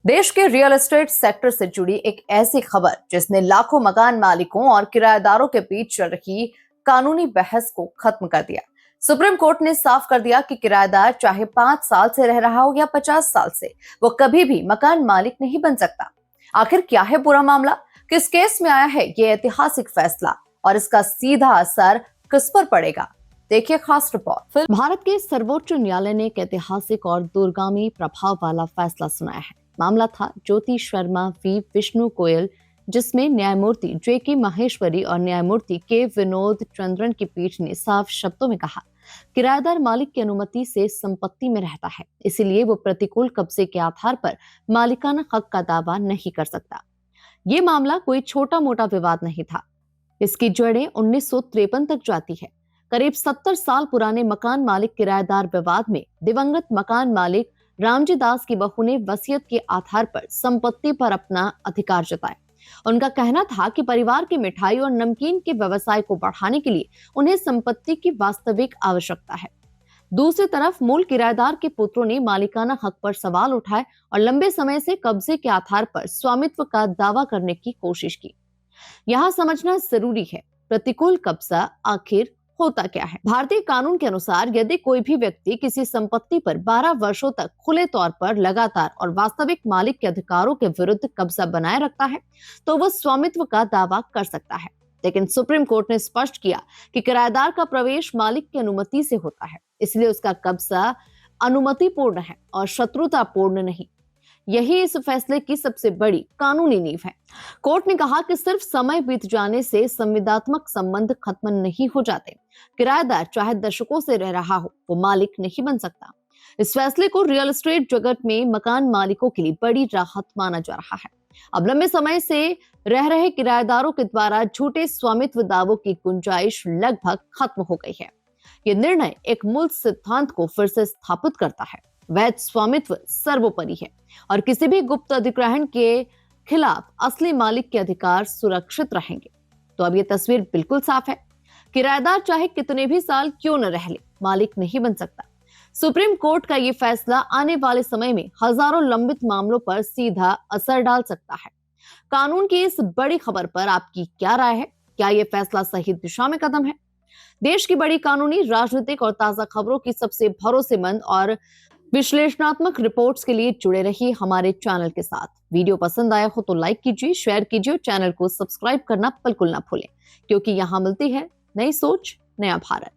देश के real estate sector से जुड़ी एक ऐसी खबर जिसने लाखों मकान मालिकों और किराएदारों के बीच चल रही कानूनी बहस को खत्म कर दिया। सुप्रीम कोर्ट ने साफ कर दिया कि किराएदार चाहे 5 साल से रह रहा हो या 50 साल से, वो कभी भी मकान मालिक नहीं बन सकता। आखिर क्या है पूरा मामला, किस केस में आया है ये ऐतिहासिक फैसला और इसका सीधा असर किस पर पड़ेगा, देखिए खास रिपोर्ट। भारत के सर्वोच्च न्यायालय ने एक ऐतिहासिक और दूरगामी प्रभाव वाला फैसला सुनाया है। मामला था ज्योति शर्मा वी विष्णु गोयल, जिसमें न्यायमूर्ति जे.के. माहेश्वरी और न्यायमूर्ति के विनोद चंद्रन की पीठ ने साफ शब्दों में कहा, किराएदार मालिक की अनुमति से संपत्ति में रहता है, इसीलिए वो प्रतिकूल कब्जे के आधार पर मालिकाना हक का दावा नहीं कर सकता। ये मामला कोई छोटा मोटा विवाद नहीं था। इसकी जड़ें 1953 तक जाती है। करीब 70 साल पुराने मकान मालिक किराएदार विवाद में दिवंगत मकान मालिक रामजी दास की बहू ने वसीयत के आधार पर संपत्ति पर अपना अधिकार जताया। उनका कहना था कि परिवार की मिठाई और नमकीन के व्यवसाय को बढ़ाने के लिए उन्हें संपत्ति की वास्तविक आवश्यकता है। दूसरी तरफ मूल किराएदार के पुत्रों ने मालिकाना हक पर सवाल उठाए और लंबे समय से कब्जे के आधार पर स्वामित्व का दावा करने की कोशिश की। यहाँ समझना जरूरी है, प्रतिकूल कब्जा आखिर होता क्या है। भारतीय कानून के अनुसार यदि कोई भी व्यक्ति किसी संपत्ति पर 12 वर्षों तक खुले तौर पर लगातार और वास्तविक मालिक के अधिकारों के विरुद्ध कब्जा बनाए रखता है, तो वह स्वामित्व का दावा कर सकता है। लेकिन सुप्रीम कोर्ट ने स्पष्ट किया कि किराएदार का प्रवेश मालिक की अनुमति से होता है, इसलिए उसका कब्जा अनुमतिपूर्ण है और शत्रुतापूर्ण नहीं। यही इस फैसले की सबसे बड़ी कानूनी नींव है। कोर्ट ने कहा कि सिर्फ समय बीत जाने से संविदात्मक संबंध खत्म नहीं हो जाते। किराएदार चाहे दशकों से रह रहा हो, वो मालिक नहीं बन सकता। इस फैसले को रियल एस्टेट जगत में मकान मालिकों के लिए बड़ी राहत माना जा रहा है। अब लंबे समय से रह रहे किराएदारों के द्वारा झूठे स्वामित्व दावों की गुंजाइश लगभग खत्म हो गई है। ये निर्णय एक मूल सिद्धांत को फिर से स्थापित करता है, वैध स्वामित्व सर्वोपरि है और किसी भी गुप्त अधिग्रहण के खिलाफ असली मालिक के अधिकार सुरक्षित रहेंगे। तो अब ये तस्वीर बिल्कुल साफ है, किराएदार चाहे कितने भी साल क्यों न रह ले, मालिक नहीं बन सकता। सुप्रीम कोर्ट का ये फैसला आने वाले समय में हजारों लंबित मामलों पर सीधा असर डाल सकता है। कानून की इस बड़ी खबर पर आपकी क्या राय है? क्या ये फैसला सही दिशा में कदम है? देश की बड़ी कानूनी, राजनीतिक और ताजा खबरों की सबसे भरोसेमंद और विश्लेषणात्मक रिपोर्ट्स के लिए जुड़े रहिए हमारे चैनल के साथ। वीडियो पसंद आया हो तो लाइक कीजिए, शेयर कीजिए और चैनल को सब्सक्राइब करना बिल्कुल ना भूलें, क्योंकि यहाँ मिलती है नई सोच, नया भारत।